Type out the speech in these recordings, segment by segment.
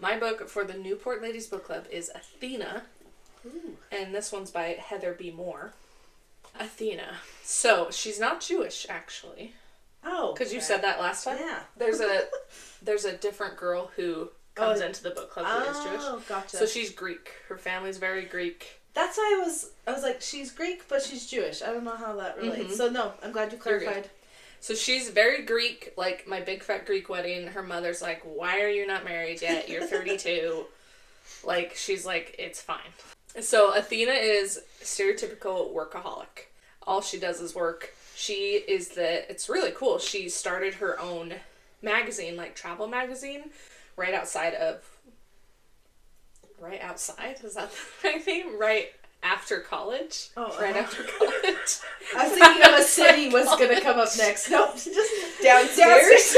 My book for the Newport Ladies Book Club is Athena. Ooh. And this one's by Heather B. Moore. Athena. So, she's not Jewish, actually. Oh. Because you said that last time? Yeah. There's a different girl who comes into the book club who is Jewish. Oh, gotcha. So she's Greek. Her family's very Greek. That's why I was like, she's Greek, but she's Jewish. I don't know how that relates. Mm-hmm. So no, I'm glad you clarified. So she's very Greek, like my big fat Greek wedding. Her mother's like, why are you not married yet? You're 32. Like, she's like, it's fine. So Athena is stereotypical workaholic. All she does is work. It's really cool. She started her own magazine, like travel magazine, right outside? Is that the right name? Right after college? Oh, right after college. I was thinking of a city was going to come up next. Nope, just downstairs.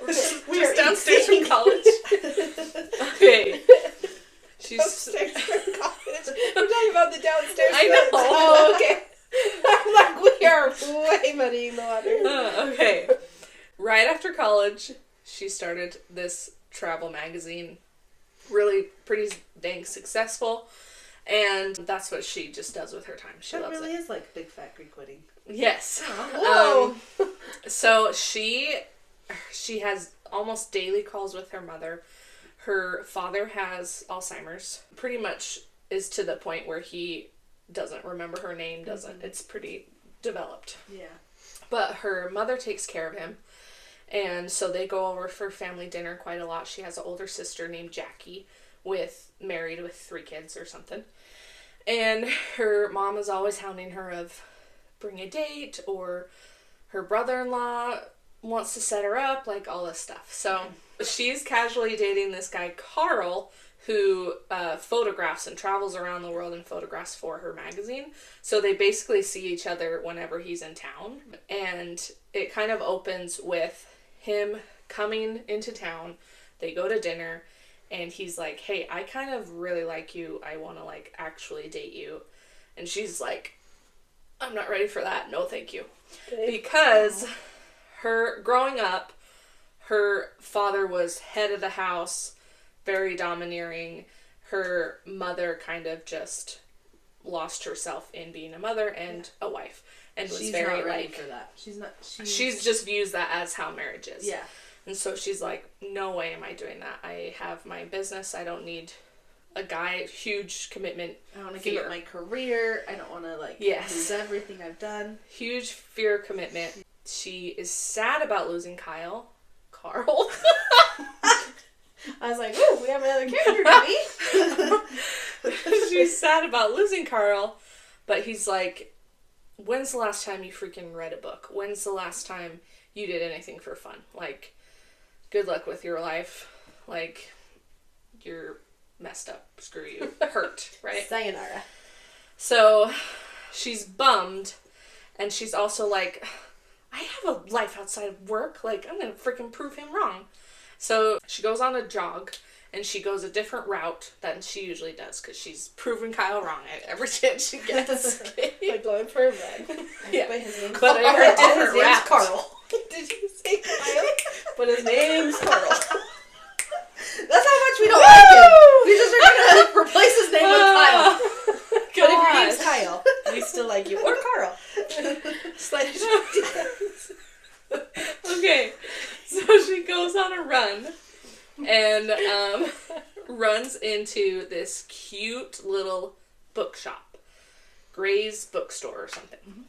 Just downstairs from college. Okay. She's downstairs from college. We're talking about the downstairs. I know. Oh, okay. I'm like, we are way muddying the water. Okay. Right after college, she started this travel magazine. Really pretty dang successful. And that's what she just does with her time. She loves really it. Is like Big Fat Greek Wedding. Yes. Oh, whoa. So she has almost daily calls with her mother. Her father has Alzheimer's. Pretty much is to the point where he doesn't remember her name, doesn't. Mm-hmm. It's pretty developed. Yeah. But her mother takes care of him. And so they go over for family dinner quite a lot. She has an older sister named Jackie, married with 3 kids or something. And her mom is always hounding her of bring a date, or her brother-in-law wants to set her up, like all this stuff. So she's casually dating this guy, Carl, who photographs and travels around the world and photographs for her magazine. So they basically see each other whenever he's in town. And it kind of opens with him coming into town. They go to dinner, and he's like, hey, I kind of really like you. I want to, like, actually date you. And she's like, I'm not ready for that. No, thank you. Okay. Because her growing up, her father was head of the house, very domineering. Her mother kind of just lost herself in being a mother and a wife. And was very not ready like for that. She's just views that as how marriage is. Yeah. And so she's like, no way am I doing that. I have my business. I don't need a guy. Huge commitment. I don't want to give up my career. I don't want to lose everything I've done. Huge fear commitment. She is sad about losing Carl. I was like, ooh, we have another character to be. She's sad about losing Carl, but he's like, when's the last time you freaking read a book? When's the last time you did anything for fun? Like, good luck with your life. Like, you're messed up. Screw you. Hurt, right? Sayonara. So, she's bummed, and she's also like, I have a life outside of work. Like, I'm gonna freaking prove him wrong. So, she goes on a jog, and she goes a different route than she usually does, because she's proven Kyle wrong at every chance she gets. Like going for a run. Yeah. But his name's Carl. His name's Carl. Did you say Kyle? But his name's Carl. That's how much we don't like him. We just are going to replace his name with Kyle. But if your name's Kyle, we still like you. Or Carl. Okay. So she goes on a run and runs into this cute little bookshop. Gray's bookstore or something. Mm-hmm.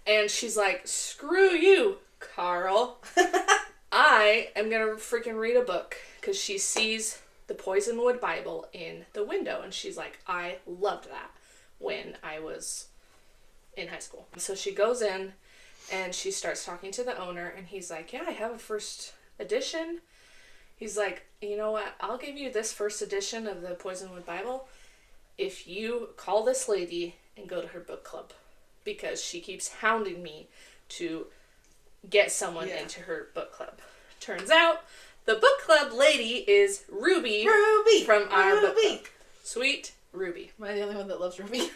And she's like, screw you, Carl. I am going to freaking read a book. Because she sees the Poisonwood Bible in the window. And she's like, I loved that when I was in high school. So she goes in and she starts talking to the owner. And he's like, yeah, I have a first edition. He's like, you know what? I'll give you this first edition of the Poisonwood Bible if you call this lady and go to her book club. Because she keeps hounding me to get someone into her book club. Turns out, the book club lady is Ruby. From our book club. Sweet Ruby. Am I the only one that loves Ruby? Ruby!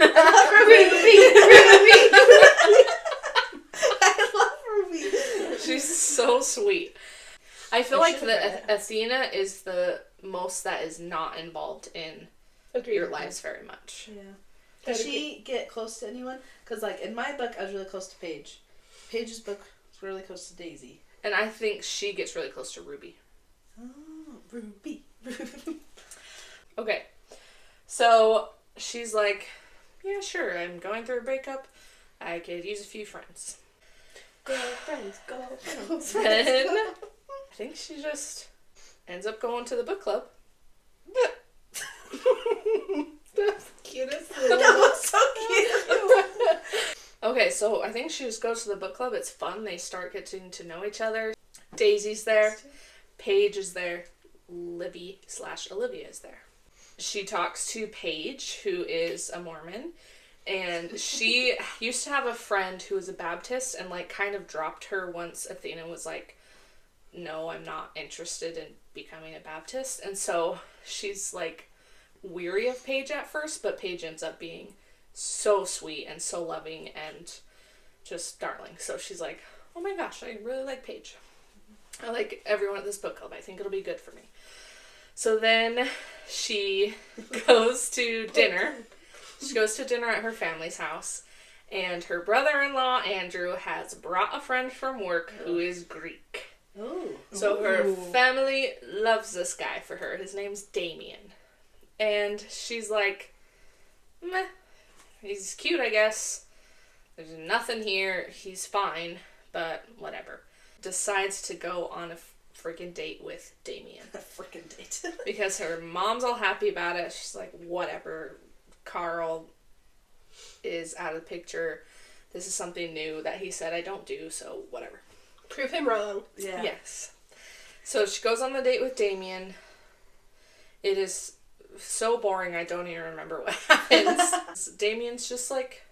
I love Ruby. She's so sweet. I feel like Athena is the most that is not involved in your lives very much. Yeah. Does she get close to anyone? Because, like, in my book, I was really close to Paige. Paige's book was really close to Daisy. And I think she gets really close to Ruby. Oh, Ruby. Okay. So, she's like, yeah, sure, I'm going through a breakup. I could use a few friends. Girlfriends, girlfriends. Then, I think she just ends up going to the book club. That's the cutest thing. That was so cute. Okay, so I think she just goes to the book club. It's fun. They start getting to know each other. Daisy's there. Paige is there. Libby/Olivia is there. She talks to Paige, who is a Mormon, and she used to have a friend who was a Baptist and, like, kind of dropped her once Athena was like, no, I'm not interested in becoming a Baptist. And so she's, like, weary of Paige at first, but Paige ends up being so sweet and so loving and just darling. So she's like, oh my gosh, I really like Paige. I like everyone at this book club. I think it'll be good for me. So then she goes to dinner. She goes to dinner at her family's house, and her brother-in-law, Andrew, has brought a friend from work who is Greek. Ooh. So her family loves this guy for her. His name's Damien. And she's like, meh, he's cute, I guess. There's nothing here. He's fine, but whatever. Decides to go on a freaking date with Damien. A freaking date. Because her mom's all happy about it. She's like, whatever. Carl is out of the picture. This is something new that he said I don't do, so whatever. Prove him wrong. Yeah. Yes. So she goes on the date with Damien. It is so boring, I don't even remember what happens. Damien's just like,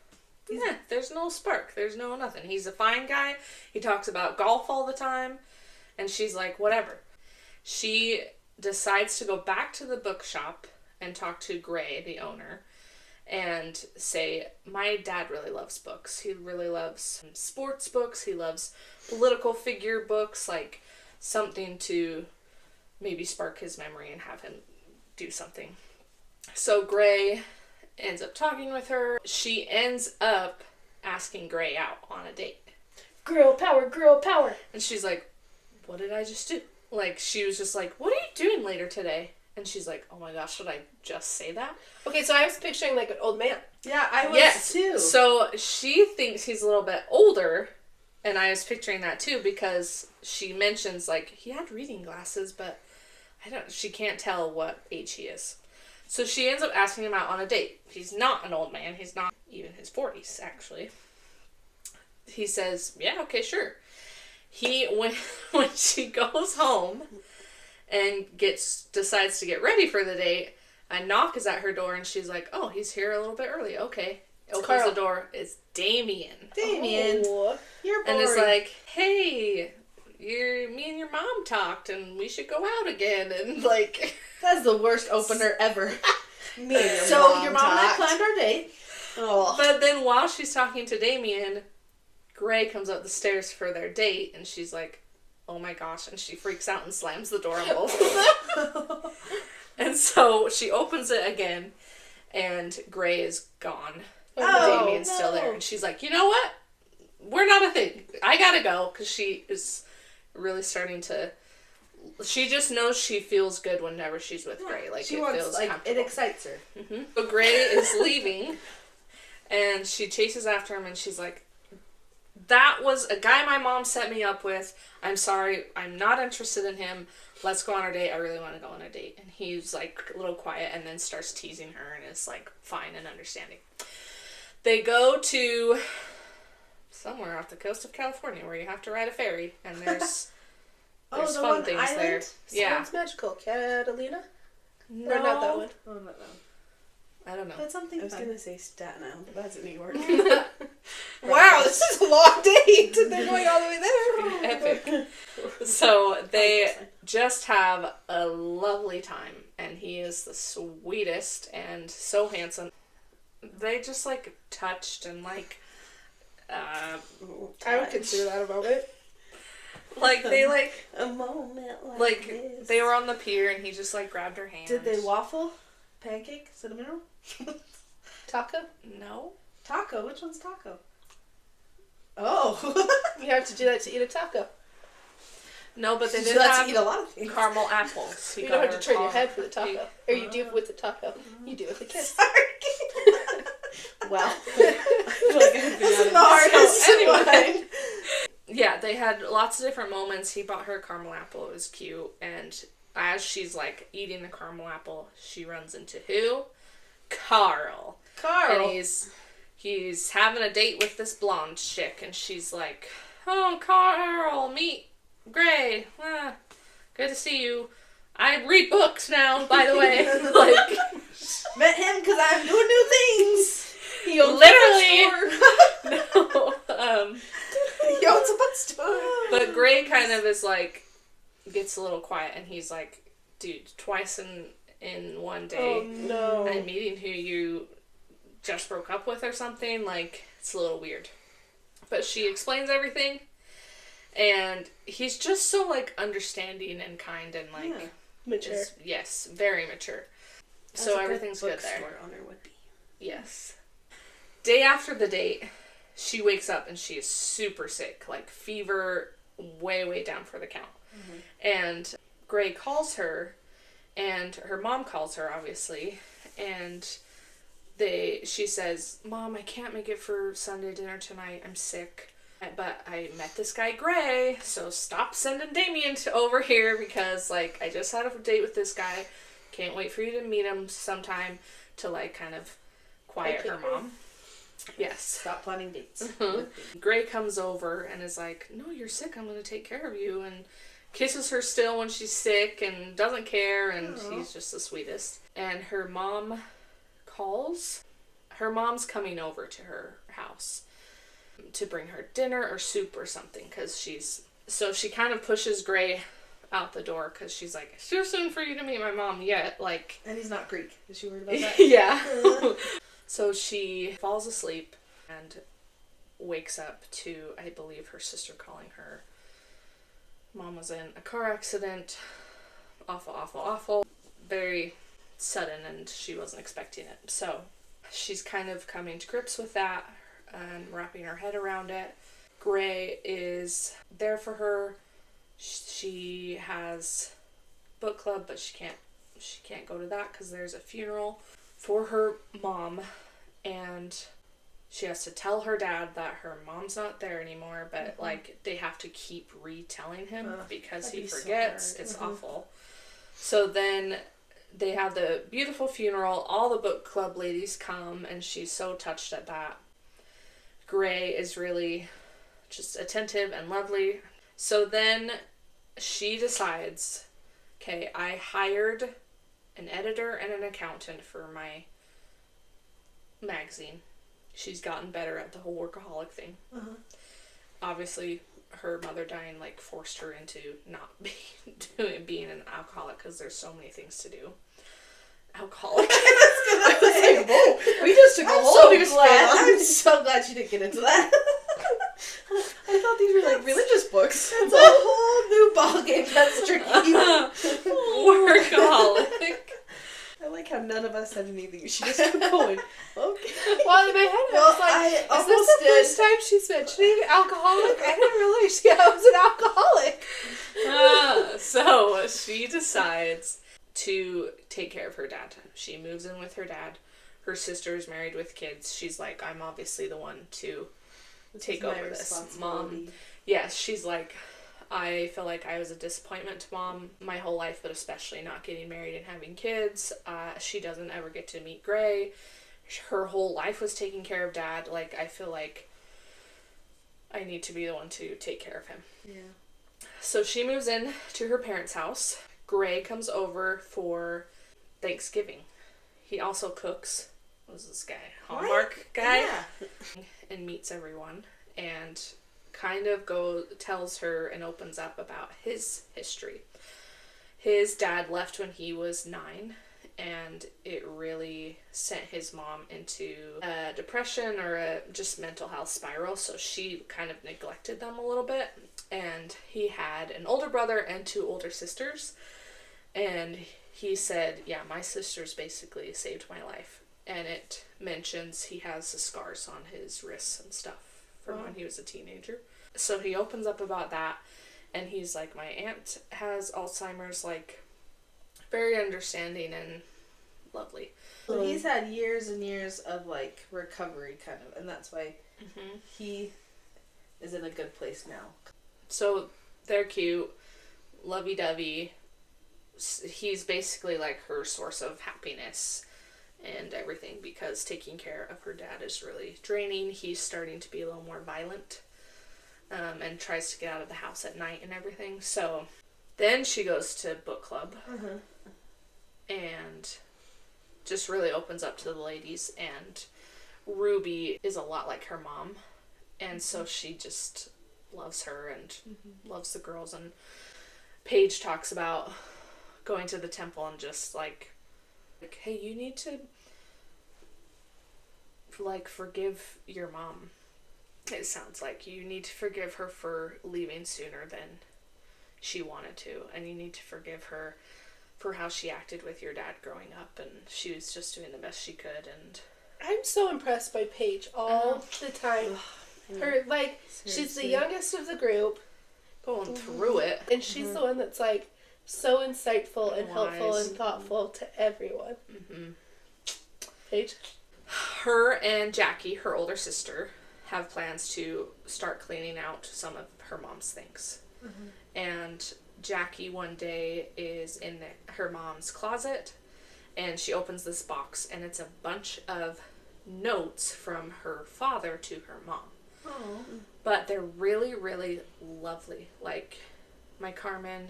yeah, there's no spark. There's no nothing. He's a fine guy. He talks about golf all the time. And she's like, whatever. She decides to go back to the bookshop and talk to Gray, the owner, and say, my dad really loves books. He really loves sports books. He loves political figure books, like something to maybe spark his memory and have him do something. So Gray ends up talking with her. She ends up asking Gray out on a date. Girl power, girl power. And she's like, what did I just do? Like, she was just like, what are you doing later today? And she's like, oh my gosh, should I just say that? Okay, so I was picturing like an old man. Yeah, I was too. So she thinks he's a little bit older, and I was picturing that too, because she mentions, like, he had reading glasses, but she can't tell what age he is. So she ends up asking him out on a date. He's not an old man. He's not even his 40s, actually. He says, yeah, okay, sure. When she goes home and decides to get ready for the date, a knock is at her door, and she's like, oh, he's here a little bit early. Okay. Opens the door. It's Damien. Damien. Oh. You're boring. And it's like, hey, me and your mom talked, and we should go out again. And, like... That's the worst opener ever. Me and your mom and I planned our date. Oh. But then while she's talking to Damien, Gray comes up the stairs for their date, and she's like, oh my gosh, and she freaks out and slams the door on both. And so she opens it again, and Gray is gone. Oh, Damien's still there, and she's like, you know what? We're not a thing. I gotta go, because she is really starting to... She just knows she feels good whenever she's with Gray. Like, she it wants, feels like, comfortable. it excites her. Mm-hmm. So Gray is leaving, and she chases after him, and she's like, that was a guy my mom set me up with. I'm sorry. I'm not interested in him. Let's go on our date. I really want to go on a date. And he's, like, a little quiet and then starts teasing her and is, like, fine and understanding. They go to somewhere off the coast of California where you have to ride a ferry, and there's fun things island? there. Yeah. Sounds magical. Catalina? No. Or not that one? Oh, not that one. I don't know. But something I was fun. going to say Staten Island, but that's in New York. Wow, this is a long date. They're going all the way there. Epic. So they just have a lovely time, and he is the sweetest and so handsome. They just, like, touched and, like, I would consider that a moment. Like, they, A moment like, this. they were on the pier, and he just, like, grabbed her hand. Did they waffle? Pancake? Cinnamon roll? Taco? No. Taco? Which one's taco? Oh. You have to do that to eat a taco. No, but they You did have have to eat a lot of things. caramel apples. He You got don't have to her turn your head for the taco. he- Or you do with the taco. You do with the kiss. Wow. I feel like I've been This out is of the hardest So anyway. one. Yeah, they had lots of different moments. He bought her a caramel apple. It was cute. And as she's, like, eating the caramel apple, she runs into who? Carl. Carl. And he's having a date with this blonde chick, and she's like, "Oh, Carl, meet Gray. Good to see you. I read books now, by the way." Like, Met him because I'm doing new things. He owns literally. a bookstore. No. He owns a bookstore. But Gray kind of is like, gets a little quiet, and he's like, "Dude, twice in one day, Oh no. I'm meeting who you just broke up with or something. Like, it's a little weird." But she explains everything, and he's just so, like, understanding and kind and, like, Yeah. Mature. yes, very mature. As So a everything's good bookstore there. owner would be. Yes. Day after the date, she wakes up and she is super sick, like fever way, way down for the count. Mm-hmm. And Gray calls her, and her mom calls her, obviously, and she says, "Mom, I can't make it for Sunday dinner tonight. I'm sick. But I met this guy Gray, so stop sending Damien over here because, like, I just had a date with this guy. Can't wait for you to meet him sometime," to, like, kind of quiet her mom. Yes. Stop planning dates. Gray comes over and is like, "No, you're sick. I'm going to take care of you," and kisses her still when she's sick and doesn't care, and he's just the sweetest. And her mom calls. Her mom's coming over to her house to bring her dinner or soup or something, because so she kind of pushes Gray out the door because she's like, "It's too soon for you to meet my mom yet," like. And he's not Greek. Is she worried about that? Yeah. So she falls asleep and wakes up to, I believe, her sister calling her. Mom was in a car accident. Awful, awful, awful. Very sudden, and she wasn't expecting it. So she's kind of coming to grips with that and wrapping her head around it. Gray is there for her. She has book club, but she can't go to that because there's a funeral for her mom, and she has to tell her dad that her mom's not there anymore, but like they have to keep retelling him because he forgets. So it's awful. So then they have the beautiful funeral. All the book club ladies come, and she's so touched at that. Gray is really just attentive and lovely. So then she decides, okay, I hired an editor and an accountant for my magazine. She's gotten better at the whole workaholic thing. Obviously, her mother dying, like, forced her into not being an alcoholic because there's so many things to do. Alcoholic. We just took a whole new spin. I'm I'm so glad you didn't get into that. I thought these were like religious books. It's a whole new ballgame. That's tricky. Workaholic. I like how none of us said anything. She just kept going. Okay. Well, in my head, I was like, I is almost this the did. first time she's mentioning alcoholic? I didn't realize I was an alcoholic. So she decides to take care of her dad. She moves in with her dad. Her sister is married with kids. She's like, I'm obviously the one to take over this. Mom. Yes, she's like, I feel like I was a disappointment to Mom my whole life, but especially not getting married and having kids. She doesn't ever get to meet Gray. Her whole life was taking care of Dad. Like, I feel like I need to be the one to take care of him. Yeah. So she moves in to her parents' house. Gray comes over for Thanksgiving. He also cooks. What was this guy? Hallmark guy? Yeah. And meets everyone and kind of tells her and opens up about his history. His dad left when he was 9, and it really sent his mom into a depression or a just mental health spiral, so she kind of neglected them a little bit. And he had an older brother and 2 older sisters, and he said, yeah, my sisters basically saved my life. And it mentions he has the scars on his wrists and stuff from when he was a teenager. So he opens up about that, and he's like, my aunt has Alzheimer's, like, very understanding and lovely. So he's had years and years of, like, recovery, kind of, and that's why he is in a good place now. So they're cute, lovey-dovey. He's basically, like, her source of happiness and everything, because taking care of her dad is really draining. He's starting to be a little more violent, and tries to get out of the house at night and everything. So then she goes to book club and just really opens up to the ladies, and Ruby is a lot like her mom, and so she just loves her and loves the girls. And Paige talks about going to the temple and just like, hey, you need to, like, forgive your mom. It sounds like you need to forgive her for leaving sooner than she wanted to, and you need to forgive her for how she acted with your dad growing up, and she was just doing the best she could. And I'm so impressed by Paige all the time. Her, like, she's the youngest of the group. Going through it. And she's the one that's, like, so insightful and helpful Wise. and thoughtful to everyone. Paige? Her and Jackie, her older sister, have plans to start cleaning out some of her mom's things. And Jackie one day is in her mom's closet, and she opens this box, and it's a bunch of notes from her father to her mom. Oh. But they're really, really lovely. Like, my Carmen,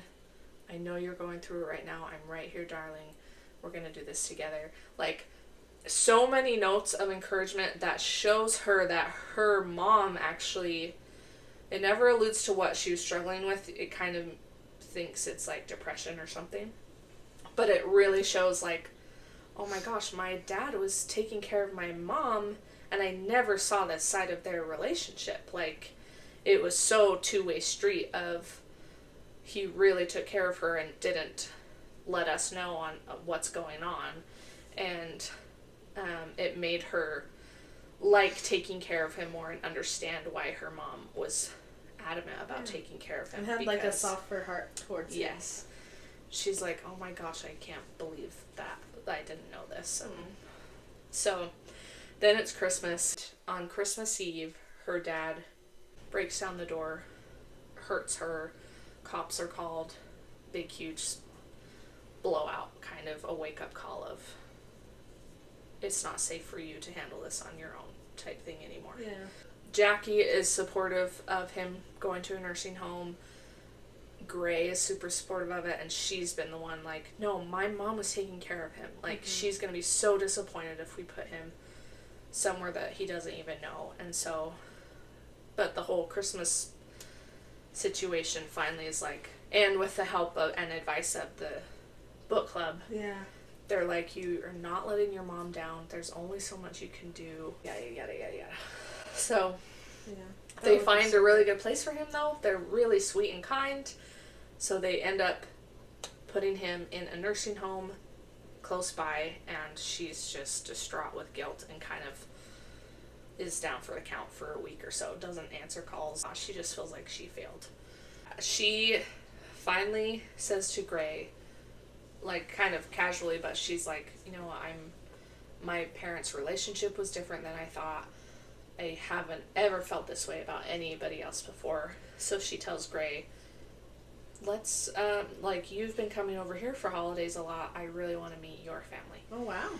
I know you're going through it right now. I'm right here, darling. We're going to do this together. Like, so many notes of encouragement that shows her that her mom actually, it never alludes to what she was struggling with. It kind of thinks it's like depression or something. But it really shows, like, oh my gosh, my dad was taking care of my mom, and I never saw this side of their relationship. Like, it was so two-way street of he really took care of her and didn't let us know on what's going on. And it made her like taking care of him more and understand why her mom was adamant about taking care of him. And had, like, a softer heart towards him. Yes. She's like, oh my gosh, I can't believe that. I didn't know this. So then it's Christmas. On Christmas Eve, her dad breaks down the door, hurts her, cops are called, big, huge blowout, kind of a wake-up call of, it's not safe for you to handle this on your own type thing anymore. Yeah. Jackie is supportive of him going to a nursing home. Gray is super supportive of it, and she's been the one like, no, my mom was taking care of him. Like, she's going to be so disappointed if we put him somewhere that he doesn't even know. And so, but the whole Christmas situation finally is like, and with the help of and advice of the book club, they're like, you are not letting your mom down. There's only so much you can do. Yada, yada, yada, yada. So, they find a really good place for him, though. They're really sweet and kind. So they end up putting him in a nursing home close by, and she's just distraught with guilt and kind of is down for the count for a week or so. Doesn't answer calls. She just feels like she failed. She finally says to Gray, like, kind of casually, but she's like, you know, my parents' relationship was different than I thought. I haven't ever felt this way about anybody else before. So she tells Gray, let's, like, you've been coming over here for holidays a lot. I really want to meet your family. Oh, wow.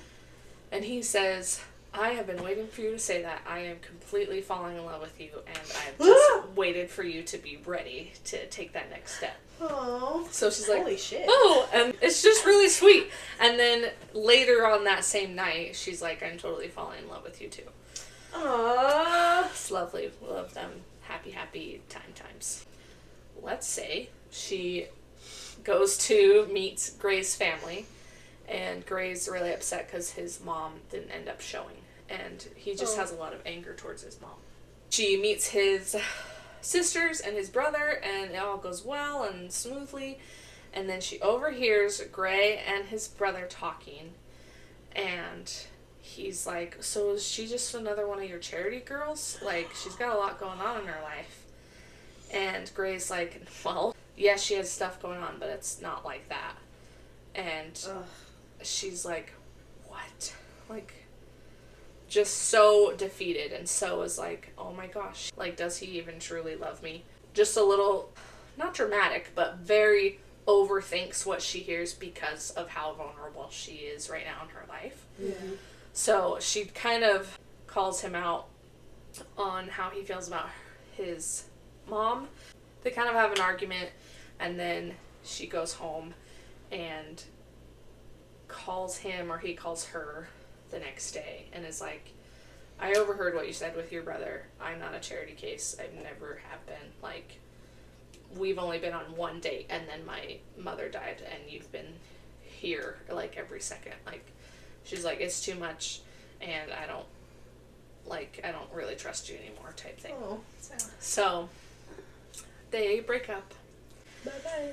And he says, I have been waiting for you to say that. I am completely falling in love with you, and I've just waited for you to be ready to take that next step. Oh. So she's like, holy shit. oh, and it's just really sweet. And then later on that same night, she's like, I'm totally falling in love with you too. Aww. It's lovely. Love them. Happy, happy times. Let's say she goes to meet Gray's family, And Gray's really upset because his mom didn't end up showing. And he just has a lot of anger towards his mom. She meets his sisters and his brother, and it all goes well and smoothly. And then she overhears Gray and his brother talking. And he's like, so is she just another one of your charity girls? Like, she's got a lot going on in her life. And Gray's like, well, yes, she has stuff going on, but it's not like that. And she's like, what? Like, just so defeated, and so is like, oh my gosh, like, does he even truly love me? Just a little, not dramatic, but very overthinks what she hears because of how vulnerable she is right now in her life. Mm-hmm. So she kind of calls him out on how he feels about his mom. They kind of have an argument, and then she goes home and calls him, or he calls her the next day, and is like, I overheard what you said with your brother. I'm not a charity case. I never have been. Like, we've only been on one date, and then my mother died, and you've been here, like, every second. Like, she's like, it's too much, and I don't really trust you anymore, type thing. Oh. So, they break up. Bye-bye.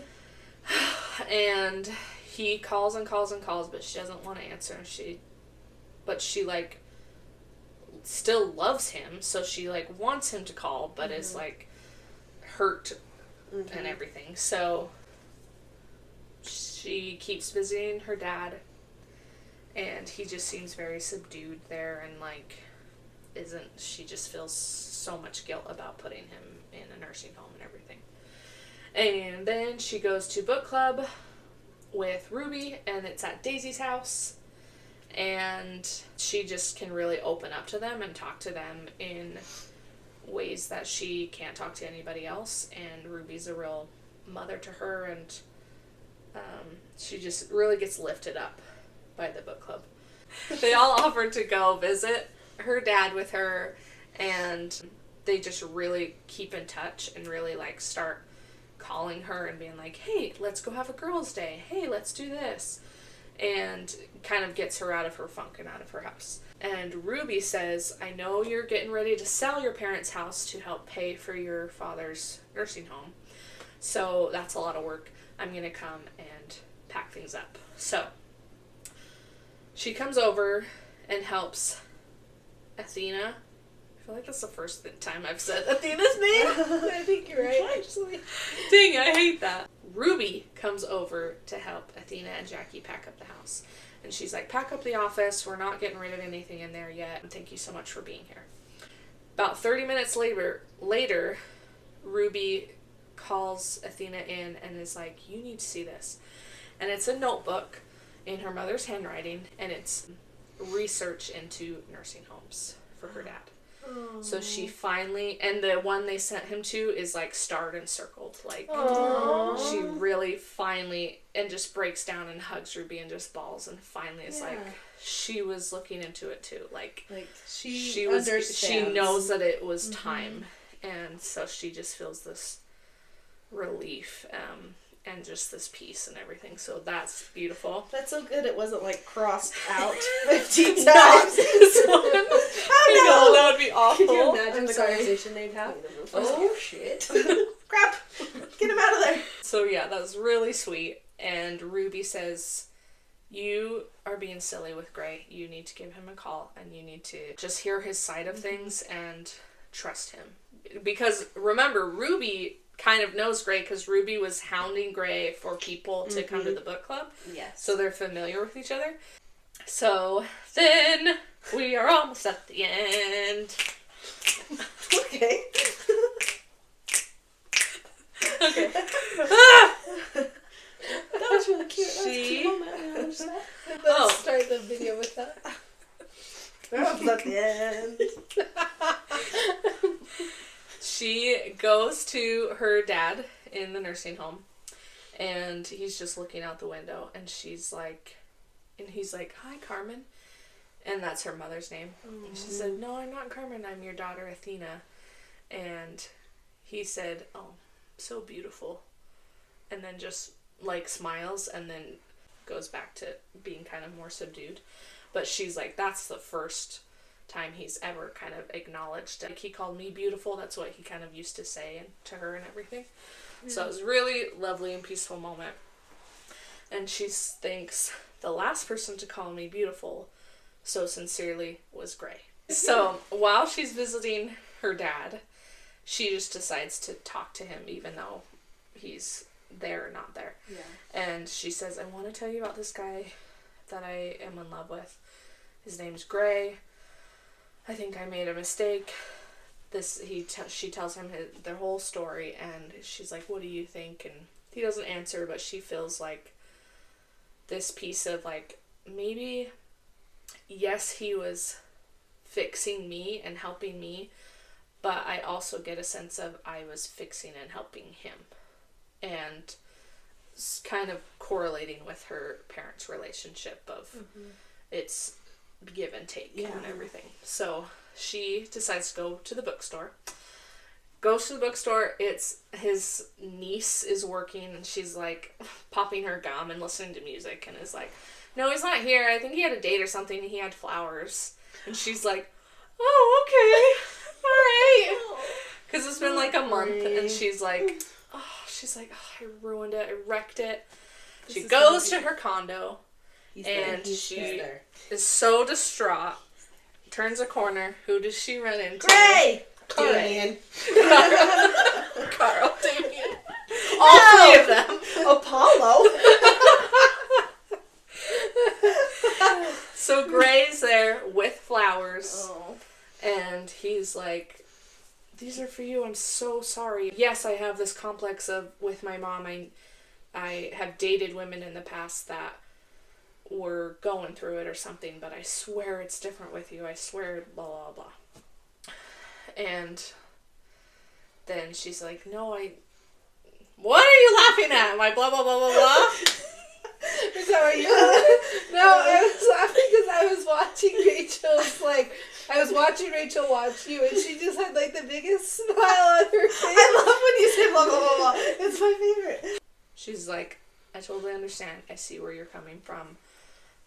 And he calls and calls and calls, but she doesn't want to answer. But she, like, still loves him, so she, like, wants him to call, but is, like, hurt and everything. So she keeps visiting her dad, and he just seems very subdued there, and, like, she just feels so much guilt about putting him in a nursing home and everything. And then she goes to book club with Ruby, and it's at Daisy's house, and she just can really open up to them and talk to them in ways that she can't talk to anybody else, and Ruby's a real mother to her, and she just really gets lifted up by the book club. They all offered to go visit her dad with her, and they just really keep in touch and really, like, start calling her and being like, hey, let's go have a girls' day. Hey, let's do this. And kind of gets her out of her funk and out of her house. And Ruby says, I know you're getting ready to sell your parents' house to help pay for your father's nursing home. So that's a lot of work. I'm going to come and pack things up. So she comes over and helps Athena. I feel like that's the first time I've said Athena's name. I think you're right, actually. Dang, I hate that. Ruby comes over to help Athena and Jackie pack up the house. And she's like, pack up the office. We're not getting rid of anything in there yet. Thank you so much for being here. About 30 minutes later, Ruby calls Athena in and is like, you need to see this. And it's a notebook in her mother's handwriting, and it's research into nursing homes for her dad. So she finally, and the one they sent him to is, like, starred and circled. Like, she really finally, and just breaks down and hugs Ruby and just bawls, and finally is like, she was looking into it too. Like she understands. She knows that it was time, and so she just feels this relief, and just this peace and everything. So that's beautiful. That's so good it wasn't, like, crossed out 15 times. I know, that would be awful. Could you imagine the conversation they'd have? Oh, shit. Crap. Get him out of there. So yeah, that was really sweet. And Ruby says, you are being silly with Gray. You need to give him a call, and you need to just hear his side of things and trust him. Because remember, Ruby kind of knows Gray because Ruby was hounding Gray for people to come to the book club. Yes. So they're familiar with each other. So then we are almost at the end. Okay. Okay. That was really cute. That was a cute moment. Let's start the video with that. That was at the end. She goes to her dad in the nursing home, and he's just looking out the window, and he's like, hi, Carmen. And that's her mother's name. Mm-hmm. And she said, no, I'm not Carmen, I'm your daughter, Athena. And he said, oh, so beautiful. And then just, like, smiles, and then goes back to being kind of more subdued. But she's like, that's the first time he's ever kind of acknowledged. Like, he called me beautiful. That's what he kind of used to say to her and everything. So it was a really lovely and peaceful moment. And she thinks the last person to call me beautiful so sincerely was Gray. So while she's visiting her dad, she just decides to talk to him even though he's there or not there. Yeah. And she says, I want to tell you about this guy that I am in love with. His name's Gray. I think I made a mistake. She tells him their whole story, and she's like, what do you think? And he doesn't answer, but she feels like this piece of, like, maybe, yes, he was fixing me and helping me, but I also get a sense of I was fixing and helping him. And kind of correlating with her parents' relationship of it's give and take and everything. So she decides to go to the bookstore. Goes to the bookstore. It's his niece is working, and she's like popping her gum and listening to music, and is like, no, he's not here. I think he had a date or something, and he had flowers. And she's like, oh, okay, all right. Because it's been like a month, and she's like, oh, I ruined it. I wrecked it. She goes to her condo, and she is so distraught. Turns a corner. Who does she run into? Gray! Damien. Carl, Damien. All three of them. Apollo. So Gray's there with flowers, and he's like, these are for you. I'm so sorry. Yes, I have this complex of, with my mom, I have dated women in the past that were going through it or something, but I swear it's different with you. I swear, blah, blah, blah. And then she's like, no, what are you laughing at? My blah, blah, blah, blah, blah. Is that what you No, I was laughing because I was watching I was watching Rachel watch you, and she just had, like, the biggest smile on her face. I love when you say blah, blah, blah, blah. It's my favorite. She's like, I totally understand. I see where you're coming from.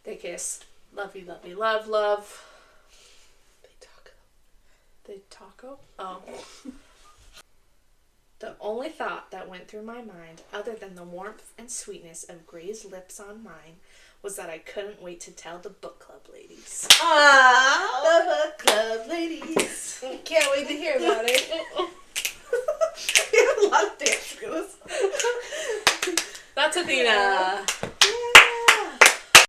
They kissed. Lovey, lovey, love, love. They taco? Oh. The only thought that went through my mind, other than the warmth and sweetness of Gray's lips on mine, was that I couldn't wait to tell the book club ladies. Ah, the book club ladies. Can't wait to hear about it. We have a lot of dance moves. That's Athena.